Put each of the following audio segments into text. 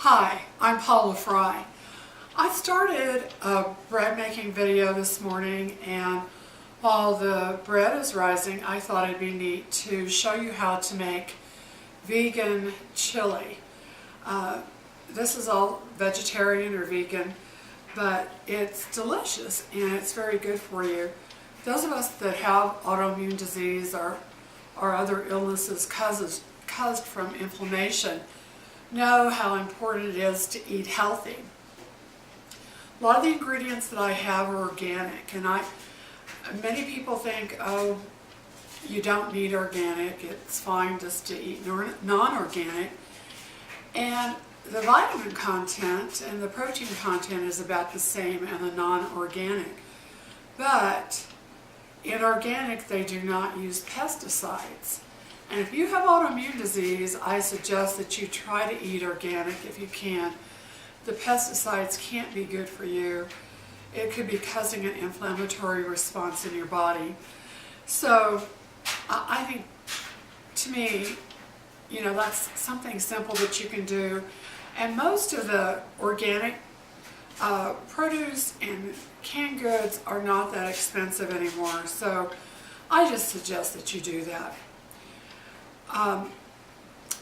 Hi, I'm Paula Fry. I started a bread making video this morning, and while the bread is rising, I thought it'd be neat to show you how to make vegan chili. This is all vegetarian or vegan, but it's delicious and it's very good for you. Those of us that have autoimmune disease or other illnesses caused from inflammation know how important it is to eat healthy. A lot of the ingredients that I have are organic, and many people think, oh, you don't need organic, it's fine just to eat non-organic. And the vitamin content and the protein content is about the same in the non-organic. But in organic, they do not use pesticides. And if you have autoimmune disease, I suggest that you try to eat organic if you can. The pesticides can't be good for you. It could be causing an inflammatory response in your body. So I think, to me, that's something simple that you can do. And most of the organic produce and canned goods are not that expensive anymore. So I just suggest that you do that.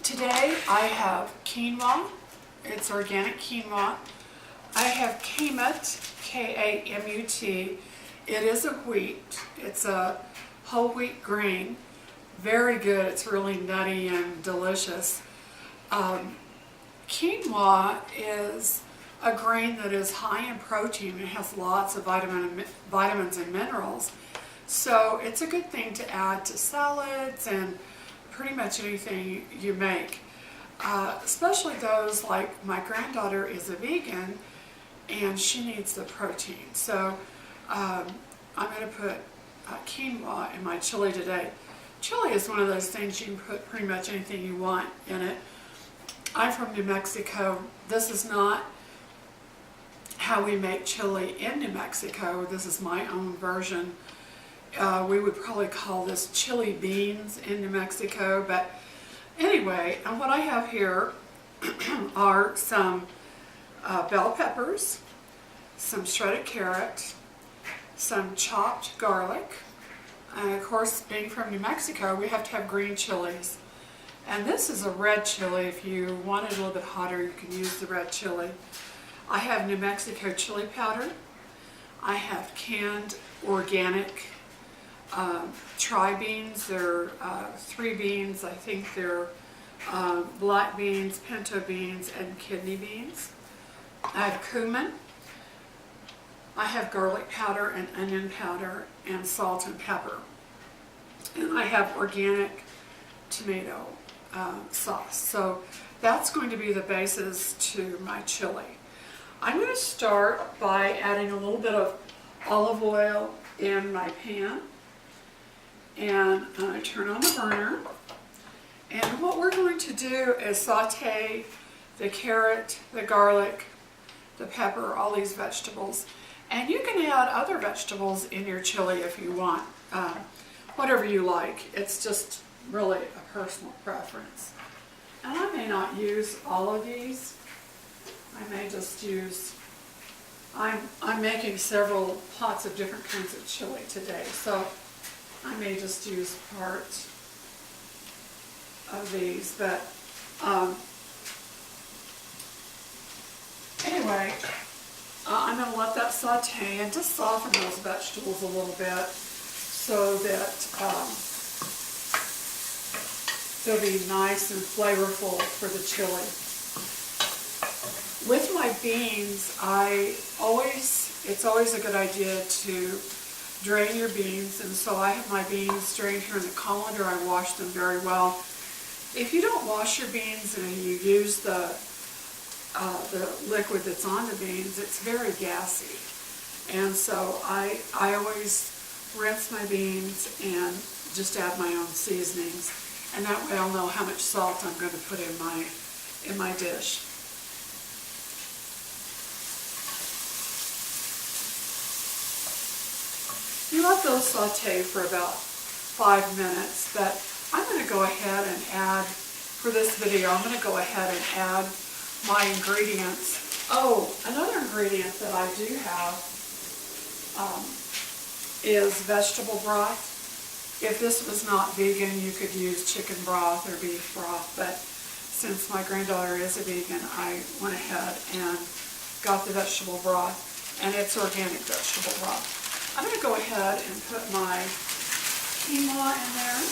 Today I have quinoa. It's organic quinoa. I have kamut, K-A-M-U-T. It is a wheat. It's a whole wheat grain. Very good. It's really nutty and delicious. Quinoa is a grain that is high in protein. It has lots of vitamins and minerals. So it's a good thing to add to salads and pretty much anything you make. Especially those, like my granddaughter is a vegan and she needs the protein. So I'm going to put quinoa in my chili today. Chili is one of those things you can put pretty much anything you want in it. I'm from New Mexico. This is not how we make chili in New Mexico. This is my own version. We would probably call this chili beans in New Mexico, but anyway, and what I have here are some bell peppers, some shredded carrot, some chopped garlic, and of course, being from New Mexico, we have to have green chilies. And this is a red chili. If you want it a little bit hotter, you can use the red chili. I have New Mexico chili powder. I have canned organic tri beans. They're 3 beans. I think they're black beans, pinto beans, and kidney beans. I have cumin. I have garlic powder and onion powder and salt and pepper. And I have organic tomato sauce. So that's going to be the basis to my chili. I'm going to start by adding a little bit of olive oil in my pan. And I turn on the burner. And what we're going to do is saute the carrot, the garlic, the pepper, all these vegetables. And you can add other vegetables in your chili if you want, whatever you like. It's just really a personal preference. And I may not use all of these. I may just use, I'm making several pots of different kinds of chili today, so I may just use part of these, but anyway, I'm going to let that saute and just soften those vegetables a little bit so that they'll be nice and flavorful for the chili. With my beans, it's always a good idea to drain your beans, and so I have my beans drained here in the colander. I wash them very well. If you don't wash your beans and you use the liquid that's on the beans, it's very gassy. And so I always rinse my beans and just add my own seasonings, and that way I'll know how much salt I'm going to put in my dish. You let those saute for about 5 minutes, but I'm going to go ahead and add, for this video, I'm going to go ahead and add my ingredients. Oh, another ingredient that I do have is vegetable broth. If this was not vegan, you could use chicken broth or beef broth, but since my granddaughter is a vegan, I went ahead and got the vegetable broth, and it's organic vegetable broth. I'm going to go ahead and put my quinoa in there.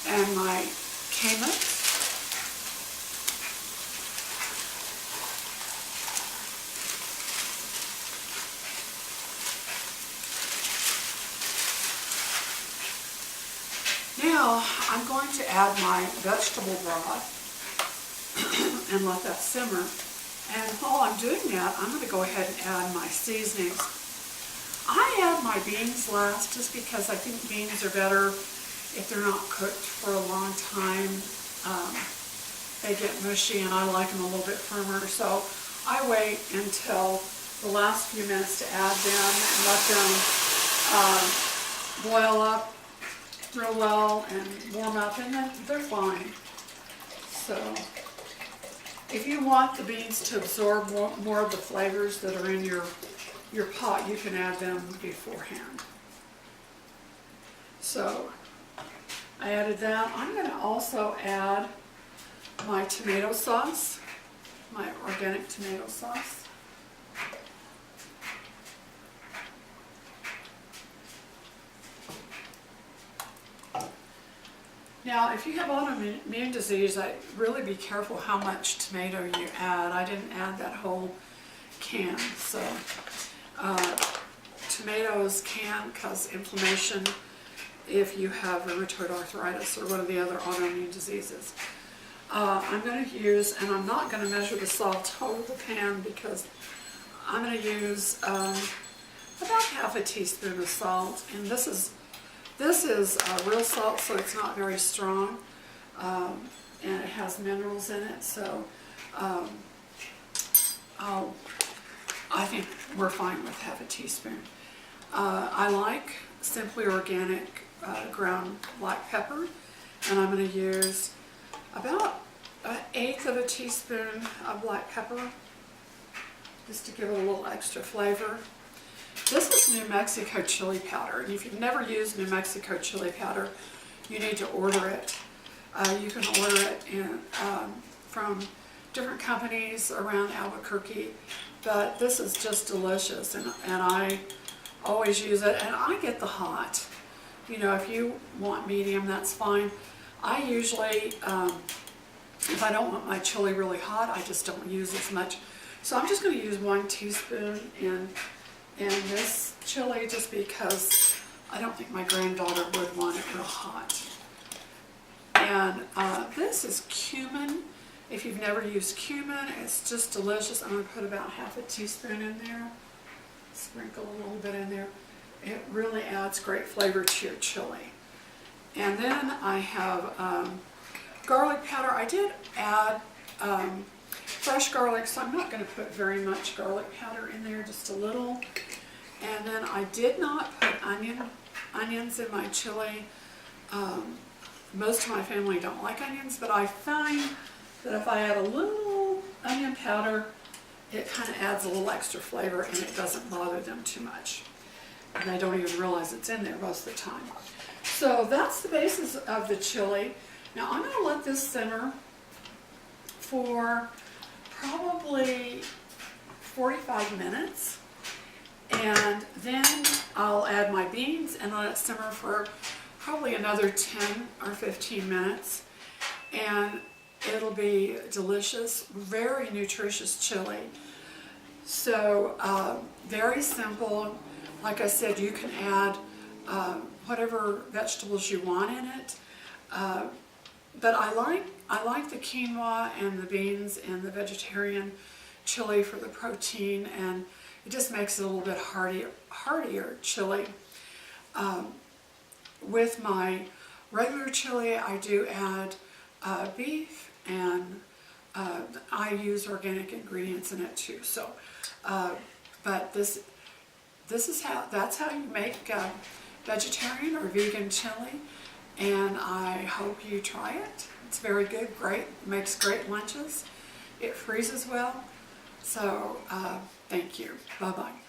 And my kamut. Now I'm going to add my vegetable broth and let that simmer. And while I'm doing that, I'm going to go ahead and add my seasonings. I add my beans last just because I think beans are better if they're not cooked for a long time. They get mushy and I like them a little bit firmer. So I wait until the last few minutes to add them and let them boil up real well and warm up, and then they're fine. So if you want the beans to absorb more of the flavors that are in your pot, you can add them beforehand. So I added that. I'm going to also add my tomato sauce, my organic tomato sauce. Now, if you have autoimmune disease, really be careful how much tomato you add. I didn't add that whole can, so tomatoes can cause inflammation if you have rheumatoid arthritis or one of the other autoimmune diseases. I'm going to use, and I'm not going to measure the salt over the pan because I'm going to use about half a teaspoon of salt, and this is real salt, so it's not very strong, and it has minerals in it, so I think we're fine with half a teaspoon. I like Simply Organic ground black pepper, and I'm going to use about 1/8 of a teaspoon of black pepper just to give it a little extra flavor. This is New Mexico chili powder, and if you've never used New Mexico chili powder, you need to order it. You can order it from different companies around Albuquerque, but this is just delicious, and I always use it, and I get the hot. You know, if you want medium, that's fine. I usually, if I don't want my chili really hot, I just don't use as much. So I'm just going to use 1 teaspoon in this chili just because I don't think my granddaughter would want it real hot. And this is cumin. If you've never used cumin, it's just delicious. I'm going to put about half a teaspoon in there. Sprinkle a little bit in there. It really adds great flavor to your chili. And then I have garlic powder. I did add fresh garlic, so I'm not going to put very much garlic powder in there, just a little. And then I did not put onions in my chili. Most of my family don't like onions, but I find that if I add a little onion powder, it kind of adds a little extra flavor and it doesn't bother them too much. And they don't even realize it's in there most of the time. So that's the basis of the chili. Now I'm going to let this simmer for probably 45 minutes. And then I'll add my beans and let it simmer for probably another 10 or 15 minutes. And it'll be delicious, very nutritious chili. So very simple. Like I said, you can add whatever vegetables you want in it. But I like the quinoa and the beans and the vegetarian chili for the protein, and it just makes it a little bit heartier chili. With my regular chili, I do add beef, and I use organic ingredients in it too. So, but that's how you make vegetarian or vegan chili. and I hope you try it. It's very good, great, makes great lunches. It freezes well. So thank you. Bye-bye.